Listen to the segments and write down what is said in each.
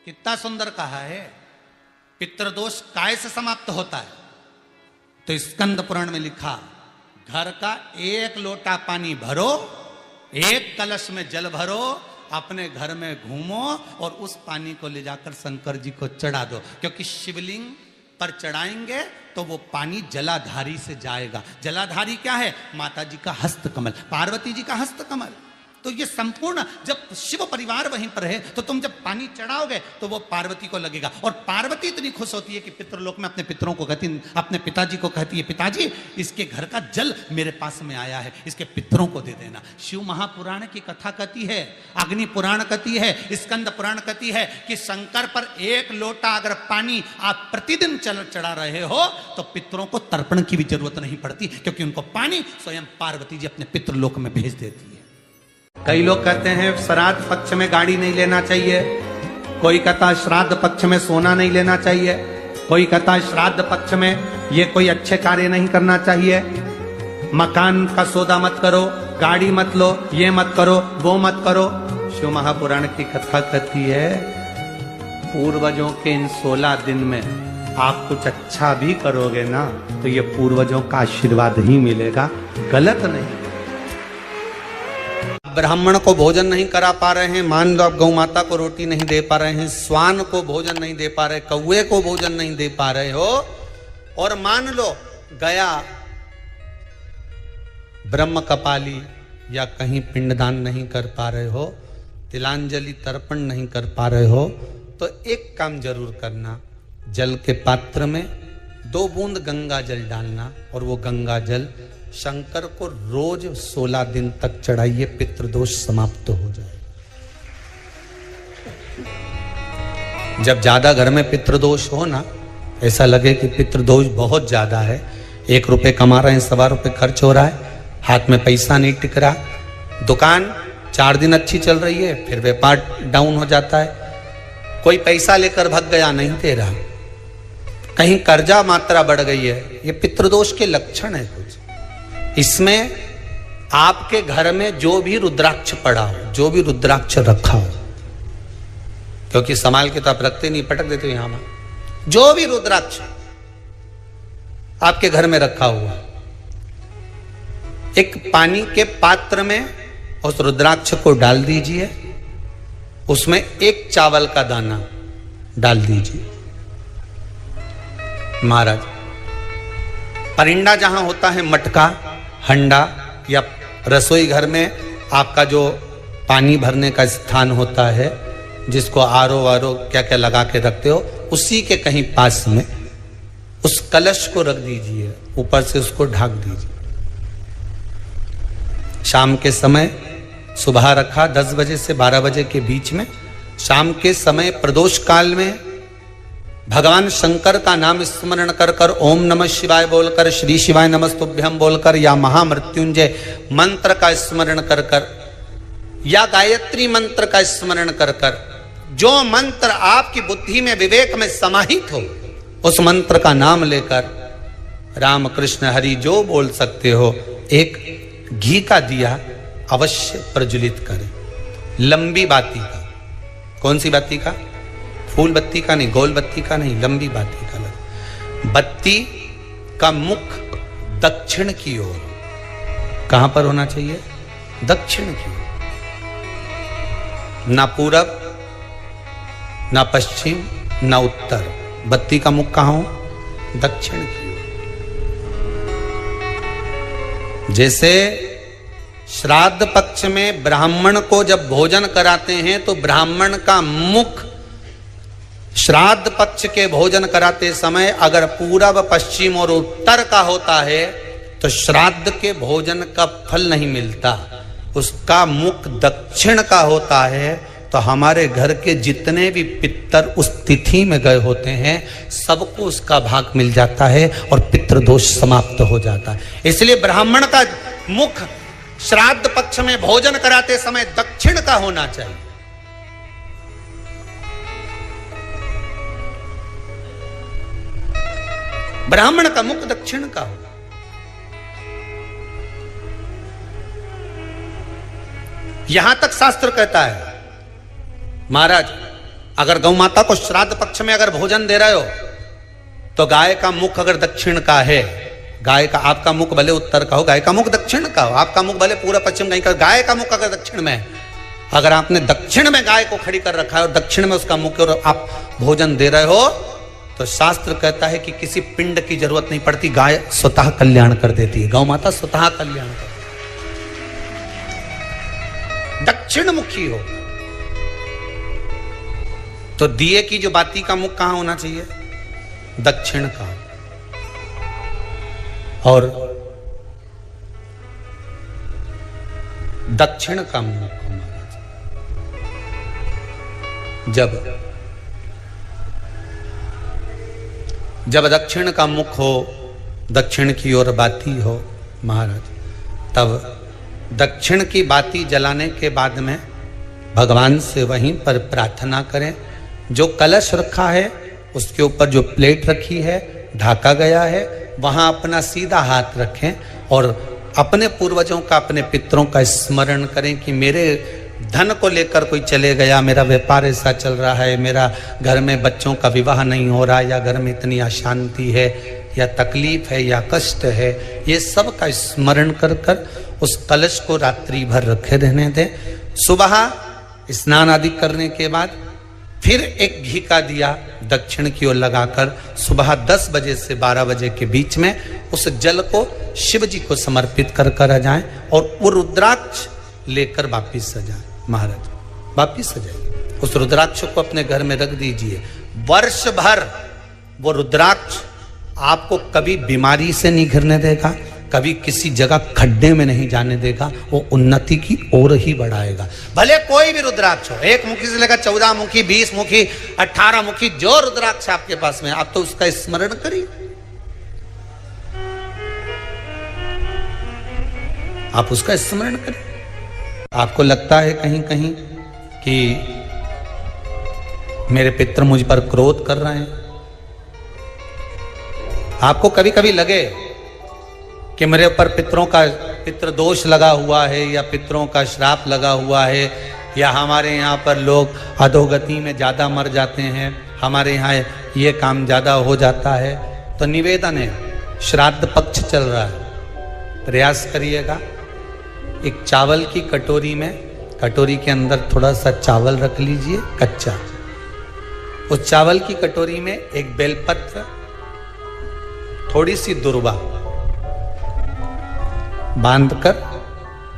कितना सुंदर कहा है, पितृदोष काय से समाप्त होता है? तो स्कंद पुराण में लिखा, घर का एक लोटा पानी भरो, एक कलश में जल भरो, अपने घर में घूमो और उस पानी को ले जाकर शंकर जी को चढ़ा दो, क्योंकि शिवलिंग पर चढ़ाएंगे तो वो पानी जलाधारी से जाएगा। जलाधारी क्या है? माता जी का हस्तकमल, पार्वती जी का हस्तकमल। तो ये संपूर्ण, जब शिव परिवार वहीं पर है तो तुम जब पानी चढ़ाओगे तो वो पार्वती को लगेगा। और पार्वती इतनी खुश होती है कि पितृलोक में अपने पितरों को कहती, अपने पिताजी को कहती है, पिताजी इसके घर का जल मेरे पास में आया है, इसके पितरों को दे देना। शिव महापुराण की कथा कहती है, अग्नि पुराण कहती है, स्कंद पुराण कहती है कि शंकर पर एक लोटा अगर पानी आप प्रतिदिन चढ़ा रहे हो तो पितरों को तर्पण की भी जरूरत नहीं पड़ती, क्योंकि उनको पानी स्वयं पार्वती जी अपने पितृलोक में भेज देती है। कई लोग कहते हैं श्राद्ध पक्ष में गाड़ी नहीं लेना चाहिए, कोई कहता श्राद्ध पक्ष में सोना नहीं लेना चाहिए, कोई कहता श्राद्ध पक्ष में ये कोई अच्छे कार्य नहीं करना चाहिए, मकान का सौदा मत करो, गाड़ी मत लो, ये मत करो, वो मत करो। शिव महापुराण की कथा कहती है, पूर्वजों के इन 16 दिन में आप कुछ अच्छा भी करोगे ना तो ये पूर्वजों का आशीर्वाद ही मिलेगा, गलत नहीं। ब्राह्मण को भोजन नहीं करा पा रहे हैं, मान लो आप गौ माता को रोटी नहीं दे पा रहे हैं, स्वान को भोजन नहीं दे पा रहे, कौवे को भोजन नहीं दे पा रहे हो, और मान लो गया ब्रह्म कपाली या कहीं पिंडदान नहीं कर पा रहे हो, तिलांजलि तर्पण नहीं कर पा रहे हो, तो एक काम जरूर करना, जल के पात्र में 2 बूंद गंगा जल डालना और वो गंगा जल शंकर को रोज 16 दिन तक चढ़ाइए, पितृदोष समाप्त हो जाए। जब ज्यादा घर में पितृदोष हो ना, ऐसा लगे कि पितृदोष बहुत ज्यादा है, 1 रुपए कमा रहे हैं, 1.25 रुपए खर्च हो रहा है, हाथ में पैसा नहीं टिक रहा, दुकान 4 दिन अच्छी चल रही है, फिर व्यापार डाउन हो जाता है, कोई पैसा लेकर भाग गया, नहीं दे रहा, कहीं कर्जा मात्रा बढ़ गई है, ये पितृदोष के लक्षण है कुछ। इसमें आपके घर में जो भी रुद्राक्ष पड़ा हो, जो भी रुद्राक्ष रखा हो, क्योंकि संभाल के तो आप रखते नहीं, पटक देते हो यहां, जो भी रुद्राक्ष आपके घर में रखा हुआ, एक पानी के पात्र में उस रुद्राक्ष को डाल दीजिए, उसमें 1 चावल का दाना डाल दीजिए। महाराज, परिंदा जहां होता है, मटका, हंडा या रसोई घर में आपका जो पानी भरने का स्थान होता है, जिसको आरो वारो क्या क्या लगा के रखते हो, उसी के कहीं पास में उस कलश को रख दीजिए, ऊपर से उसको ढक दीजिए। शाम के समय, सुबह रखा 10 बजे से 12 बजे के बीच में, शाम के समय प्रदोष काल में भगवान शंकर का नाम स्मरण कर कर, ओम नमः शिवाय बोलकर, श्री शिवाय नमस्तुभ्यम बोलकर, या महामृत्युंजय मंत्र का स्मरण कर कर, या गायत्री मंत्र का स्मरण कर कर, जो मंत्र आपकी बुद्धि में, विवेक में समाहित हो, उस मंत्र का नाम लेकर राम कृष्ण हरि जो बोल सकते हो, एक घी का दिया अवश्य प्रज्वलित करें, लंबी बाती का। कौन सी बाती का? फूल बत्ती का नहीं, गोल बत्ती का नहीं, लंबी बाती का। बत्ती का मुख दक्षिण की ओर, कहां पर होना चाहिए? दक्षिण की ओर, ना पूरब, ना पश्चिम, ना उत्तर। बत्ती का मुख कहां हो? दक्षिण की ओर। जैसे श्राद्ध पक्ष में ब्राह्मण को जब भोजन कराते हैं तो ब्राह्मण का मुख श्राद्ध पक्ष के भोजन कराते समय अगर पूरब, पश्चिम और उत्तर का होता है तो श्राद्ध के भोजन का फल नहीं मिलता। उसका मुख दक्षिण का होता है तो हमारे घर के जितने भी पितर उस तिथि में गए होते हैं सबको उसका भाग मिल जाता है और पितृदोष समाप्त हो जाता है। इसलिए ब्राह्मण का मुख श्राद्ध पक्ष में भोजन कराते समय दक्षिण का होना चाहिए। ब्राह्मण का मुख दक्षिण का हो। यहां तक शास्त्र कहता है महाराज, अगर गौ माता को श्राद्ध पक्ष में अगर भोजन दे रहे हो तो गाय का मुख अगर दक्षिण का है, गाय का, आपका मुख भले उत्तर का हो, गाय का मुख दक्षिण का हो, आपका मुख भले पूरा पश्चिम कहीं का, गाय का मुख अगर दक्षिण में है, अगर आपने दक्षिण में गाय को खड़ी कर रखा है और दक्षिण में उसका मुख और आप भोजन दे रहे हो, तो शास्त्र कहता है कि किसी पिंड की जरूरत नहीं पड़ती, गाय स्वतः कल्याण कर देती है, गौ माता स्वतः कल्याण कर, दक्षिण मुखी हो। तो दिए की जो बाती का मुख कहां होना चाहिए? दक्षिण का। और दक्षिण का मुख हमारा जब दक्षिण का मुख हो, दक्षिण की ओर बाती हो महाराज, तब दक्षिण की बाती जलाने के बाद में भगवान से वहीं पर प्रार्थना करें। जो कलश रखा है उसके ऊपर जो प्लेट रखी है, ढाका गया है, वहां अपना सीधा हाथ रखें और अपने पूर्वजों का, अपने पितरों का स्मरण करें कि मेरे धन को लेकर कोई चले गया, मेरा व्यापार ऐसा चल रहा है, मेरा घर में बच्चों का विवाह नहीं हो रहा, या घर में इतनी अशांति है, या तकलीफ है, या कष्ट है, ये सब का स्मरण कर कर उस कलश को रात्रि भर रखे रहने दें। सुबह स्नान आदि करने के बाद फिर एक घी का दिया दक्षिण की ओर लगाकर सुबह 10 बजे से 12 बजे के बीच में उस जल को शिव जी को समर्पित कर कर जाएं और वो रुद्राक्ष लेकर वापिस सजाएं। महाराज वापिस सजाइए, उस रुद्राक्ष को अपने घर में रख दीजिए। वर्ष भर वो रुद्राक्ष आपको कभी बीमारी से नहीं घिरने देगा, कभी किसी जगह खड्डे में नहीं जाने देगा, वो उन्नति की ओर ही बढ़ाएगा। भले कोई भी रुद्राक्ष हो, 1 मुखी से लेकर 14 मुखी, 20 मुखी, 18 मुखी, जो रुद्राक्ष आपके पास में, आप तो उसका स्मरण करिए, आप उसका स्मरण करिए। आपको लगता है कहीं कहीं कि मेरे पितर मुझ पर क्रोध कर रहे हैं, आपको कभी कभी लगे कि मेरे ऊपर पितृ दोष लगा हुआ है, या पितरों का श्राप लगा हुआ है, या हमारे यहाँ पर लोग अधोगति में ज़्यादा मर जाते हैं, हमारे यहाँ ये काम ज़्यादा हो जाता है, तो निवेदन है, श्राद्ध पक्ष चल रहा है, प्रयास करिएगा। एक चावल की कटोरी में, कटोरी के अंदर थोड़ा सा चावल रख लीजिए कच्चा, उस चावल की कटोरी में एक बेलपत्र, थोड़ी सी दुर्वा बांधकर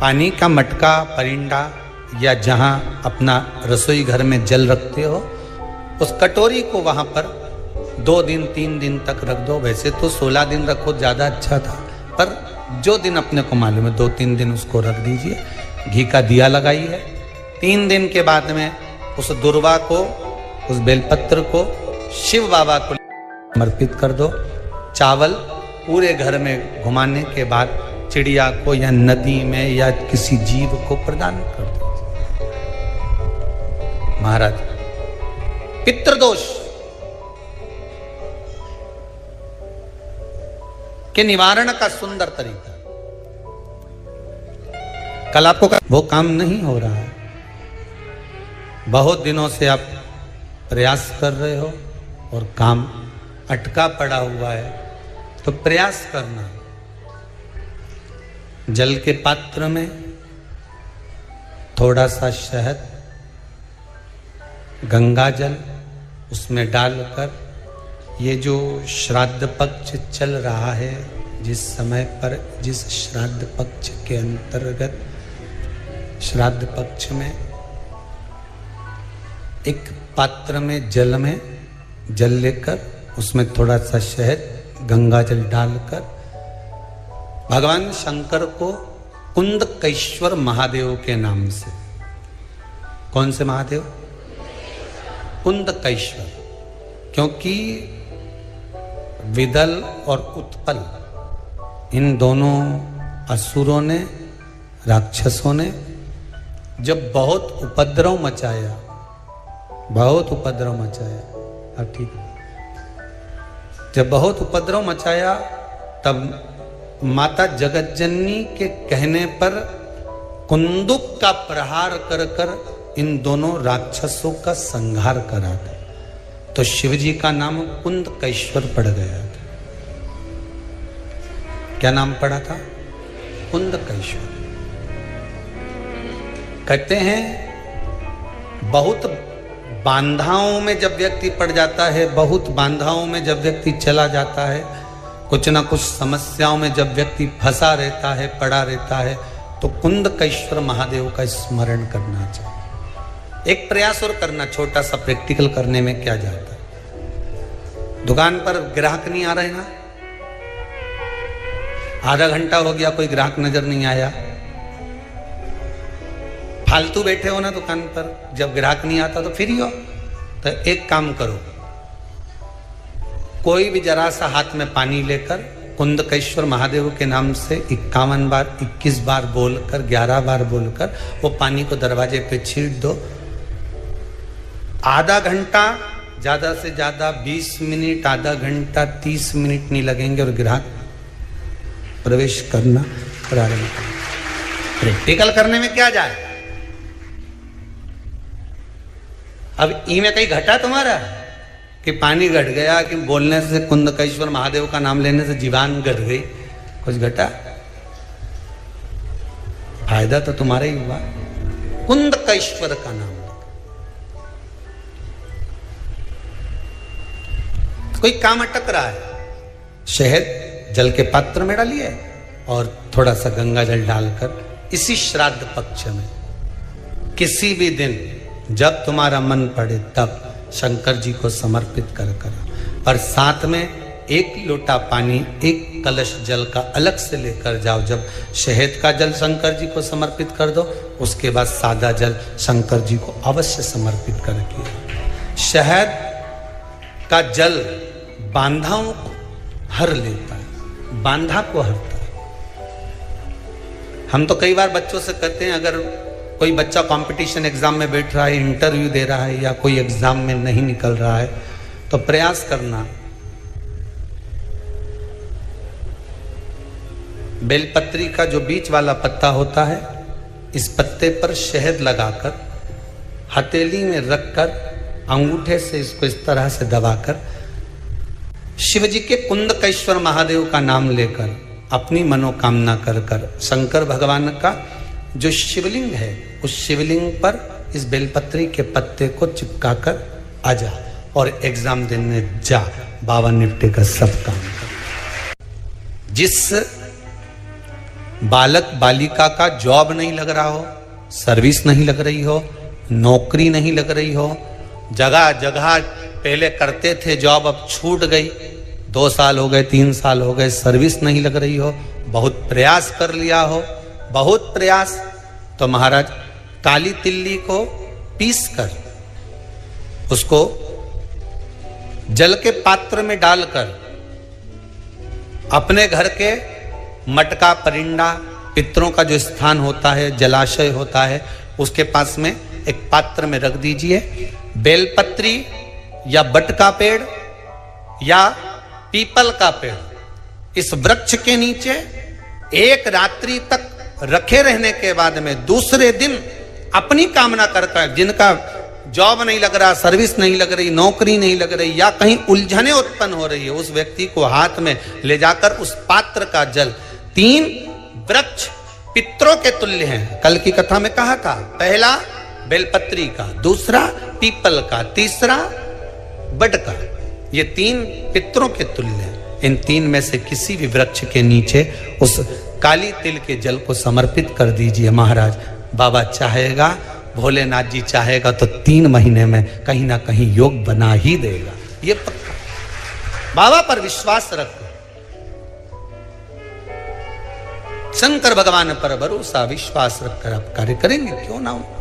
पानी का मटका, परिंडा या जहां अपना रसोई घर में जल रखते हो, उस कटोरी को वहां पर 2 दिन 3 दिन तक रख दो। वैसे तो 16 दिन रखो ज़्यादा अच्छा था, पर जो दिन अपने को मालूम है 2-3 दिन उसको रख दीजिए। घी का दिया लगाइए। 3 दिन के बाद में उस दुर्वा को, उस बेलपत्र को शिव बाबा को समर्पित कर दो। चावल पूरे घर में घुमाने के बाद चिड़िया को या नदी में या किसी जीव को प्रदान कर दो। महाराज पितृदोष के निवारण का सुंदर तरीका। कल आपको वो काम नहीं हो रहा है, बहुत दिनों से आप प्रयास कर रहे हो और काम अटका पड़ा हुआ है, तो प्रयास करना। जल के पात्र में थोड़ा सा शहद, गंगा जल उसमें डालकर, ये जो श्राद्ध पक्ष चल रहा है, जिस समय पर, जिस श्राद्ध पक्ष के अंतर्गत, श्राद्ध पक्ष में एक पात्र में जल लेकर उसमें थोड़ा सा शहद, गंगा जल डालकर भगवान शंकर को कुंदकेश्वर महादेव के नाम से, कौन से महादेव? कुंदकेश्वर, क्योंकि विदल और उत्पल इन दोनों असुरों ने, राक्षसों ने जब बहुत उपद्रव मचाया, अब ठीक है, जब बहुत उपद्रव मचाया, तब माता जगतजननी के कहने पर कुंदुक का प्रहार कर कर इन दोनों राक्षसों का संहार करा था, तो शिव जी का नाम कुंदकेश्वर पड़ गया था। क्या नाम पड़ा था? कुंदकेश्वर। कहते हैं बहुत बांधाओं में जब व्यक्ति पड़ जाता है, बहुत बांधाओं में जब व्यक्ति चला जाता है, कुछ ना कुछ समस्याओं में जब व्यक्ति फंसा रहता है, पड़ा रहता है, तो कुंदकेश्वर महादेव का स्मरण करना चाहिए। एक प्रयास और करना, छोटा सा प्रैक्टिकल करने में क्या जाता है। दुकान पर ग्राहक नहीं आ रहे ना, आधा घंटा हो गया कोई ग्राहक नजर नहीं आया, फालतू बैठे हो ना दुकान पर, जब ग्राहक नहीं आता तो फ्री हो, तो एक काम करो, कोई भी जरा सा हाथ में पानी लेकर कुंदकेश्वर महादेव के नाम से 51 बार 21 बार बोलकर 11 बार बोलकर वो पानी को दरवाजे पे छीट दो। आधा घंटा, ज्यादा से ज्यादा 20 मिनट, आधा घंटा 30 मिनट नहीं लगेंगे और ग्राहक प्रवेश करना प्रारंभ करें। प्रैक्टिकल करने में क्या जाए। अब ई में कहीं घटा तुम्हारा कि पानी घट गया, कि बोलने से कुंदकेश्वर महादेव का नाम लेने से जीवान घट गई, कुछ घटा? फायदा तो तुम्हारा ही हुआ। कुंदकेश्वर का नाम, कोई काम अटक रहा है, शहद जल के पात्र में डालिए और थोड़ा सा गंगा जल डालकर इसी श्राद्ध पक्ष में किसी भी दिन जब तुम्हारा मन पड़े तब शंकर जी को समर्पित कर और साथ में 1 लोटा पानी, 1 कलश जल का अलग से लेकर जाओ। जब शहद का जल शंकर जी को समर्पित कर दो, उसके बाद सादा जल शंकर जी को अवश्य समर्पित करके। शहद का जल बांधाओं को हर लेता है, बांधा को हरता है। हम तो कई बार बच्चों से कहते हैं, अगर कोई बच्चा कंपटीशन एग्जाम में बैठ रहा है, इंटरव्यू दे रहा है या कोई एग्जाम में नहीं निकल रहा है, तो प्रयास करना बेलपत्री का जो बीच वाला पत्ता होता है, इस पत्ते पर शहद लगाकर हथेली में रखकर अंगूठे से इसको इस तरह से दबाकर शिव जी के कुंदकेश्वर महादेव का नाम लेकर अपनी मनोकामना कर शंकर भगवान का जो शिवलिंग है उस शिवलिंग पर इस बेलपत्री के पत्ते को चिपकाकर आ जा और एग्जाम देने जा। बाबा निपटे का सब काम कर। जिस बालक बालिका का जॉब नहीं लग रहा हो, सर्विस नहीं लग रही हो, नौकरी नहीं लग रही हो, जगह जगह पहले करते थे जॉब, अब छूट गई, 2 साल हो गए, 3 साल हो गए, सर्विस नहीं लग रही हो, बहुत प्रयास कर लिया हो, बहुत प्रयास, तो महाराज काली तिल्ली को पीस कर उसको जल के पात्र में डालकर अपने घर के मटका परिंडा पितरों का जो स्थान होता है, जलाशय होता है, उसके पास में एक पात्र में रख दीजिए। बेलपत्री या बट का पेड़ या पीपल का पेड़, इस वृक्ष के नीचे 1 रात्रि तक रखे रहने के बाद में दूसरे दिन अपनी कामना कर, जिनका जॉब नहीं लग रहा, सर्विस नहीं लग रही, नौकरी नहीं लग रही या कहीं उलझने उत्पन्न हो रही है, उस व्यक्ति को हाथ में ले जाकर उस पात्र का जल, 3 वृक्ष पितरों के तुल्य हैं। कल की कथा में कहा था, पहला बेलपत्री का, दूसरा पीपल का, तीसरा बड का, ये 3 पितरों के तुल्य हैं। इन 3 में से किसी भी वृक्ष के नीचे उस काली तिल के जल को समर्पित कर दीजिए महाराज। बाबा चाहेगा, भोलेनाथ जी चाहेगा तो 3 महीने में कहीं ना कहीं योग बना ही देगा, ये पक्का। बाबा पर विश्वास रखो, शंकर भगवान पर भरोसा विश्वास रखकर आप कार्य करेंगे, क्यों ना हो।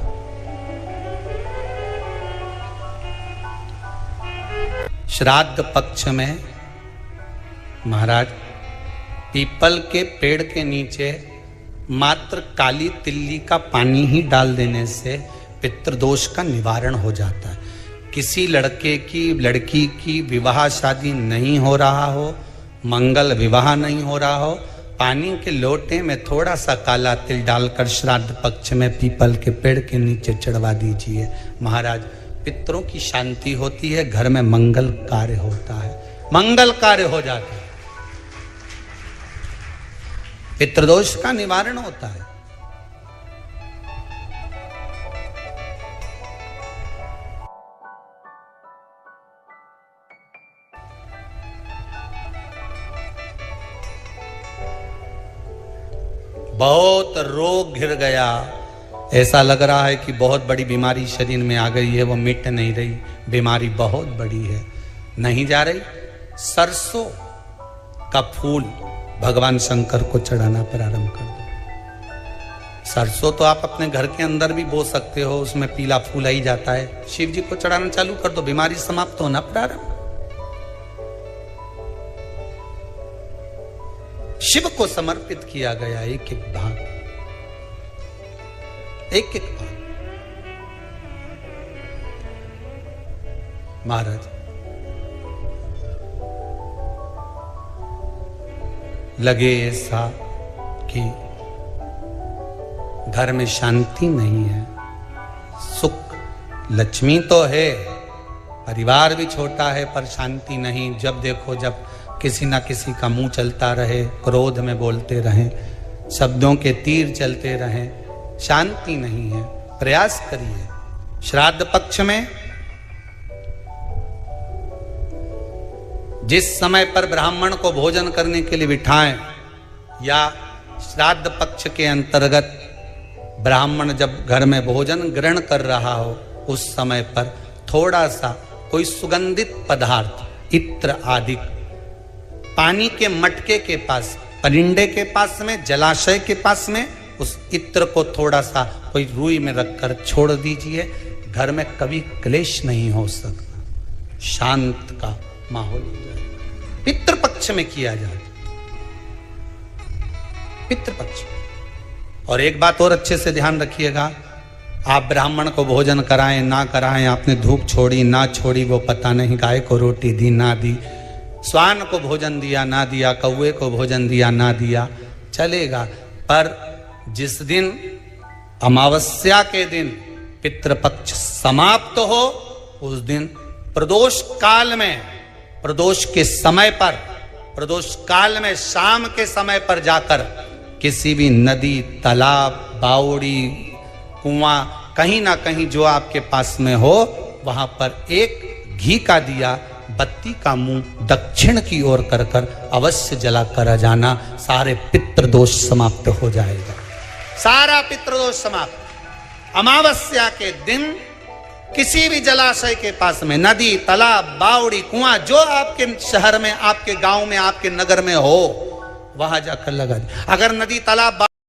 श्राद्ध पक्ष में महाराज पीपल के पेड़ के नीचे मात्र काली तिल्ली का पानी ही डाल देने से पितृदोष का निवारण हो जाता है। किसी लड़के की लड़की की विवाह शादी नहीं हो रहा हो, मंगल विवाह नहीं हो रहा हो, पानी के लोटे में थोड़ा सा काला तिल डालकर श्राद्ध पक्ष में पीपल के पेड़ के नीचे चढ़वा दीजिए। महाराज, पितरों की शांति होती है, घर में मंगल कार्य होता है, मंगल कार्य हो जाता है, पितृदोष का निवारण होता है। बहुत रोग घिर गया, ऐसा लग रहा है कि बहुत बड़ी बीमारी शरीर में आ गई है, वो मिट नहीं रही, बीमारी बहुत बड़ी है, नहीं जा रही। सरसों का फूल भगवान शंकर को चढ़ाना प्रारंभ कर दो। सरसों तो आप अपने घर के अंदर भी बो सकते हो, उसमें पीला फूल आ ही जाता है। शिव जी को चढ़ाना चालू कर दो, बीमारी समाप्त होना प्रारंभ। शिव को समर्पित किया गया एक एक भाग, एक एक भाग। महाराज, लगे ऐसा कि घर में शांति नहीं है, सुख लक्ष्मी तो है, परिवार भी छोटा है, पर शांति नहीं। जब देखो जब किसी ना किसी का मुंह चलता रहे, क्रोध में बोलते रहें, शब्दों के तीर चलते रहें, शांति नहीं है। प्रयास करिए, श्राद्ध पक्ष में जिस समय पर ब्राह्मण को भोजन करने के लिए बिठाएं, या श्राद्ध पक्ष के अंतर्गत ब्राह्मण जब घर में भोजन ग्रहण कर रहा हो, उस समय पर थोड़ा सा कोई सुगंधित पदार्थ, इत्र आदि, पानी के मटके के पास, परिंडे के पास में, जलाशय के पास में, उस इत्र को थोड़ा सा कोई रुई में रखकर छोड़ दीजिए। घर में कभी क्लेश नहीं हो सकता, शांत का माहौल हो जाए। पितृपक्ष में किया जाए, पितृपक्ष। और एक बात और अच्छे से ध्यान रखिएगा, आप ब्राह्मण को भोजन कराएं ना कराएं, आपने धूप छोड़ी ना छोड़ी वो पता नहीं, गाय को रोटी दी ना दी, स्वान को भोजन दिया ना दिया, कौवे को भोजन दिया ना दिया, चलेगा। पर जिस दिन अमावस्या के दिन पितृपक्ष समाप्त हो, उस दिन प्रदोष काल में, प्रदोष के समय पर, प्रदोष काल में शाम के समय पर जाकर किसी भी नदी, तालाब, बावड़ी, कुआं, कहीं ना कहीं जो आपके पास में हो, वहां पर एक घी का दिया, बत्ती का मुंह दक्षिण की ओर कर कर अवश्य जला कर जाना। सारे पितृदोष समाप्त हो जाएगा, सारा पितृदोष समाप्त। अमावस्या के दिन किसी भी जलाशय के पास में, नदी, तालाब, बावड़ी, कुआं, जो आपके शहर में, आपके गांव में, आपके नगर में हो, वहां जाकर लगा दे। अगर नदी, तालाब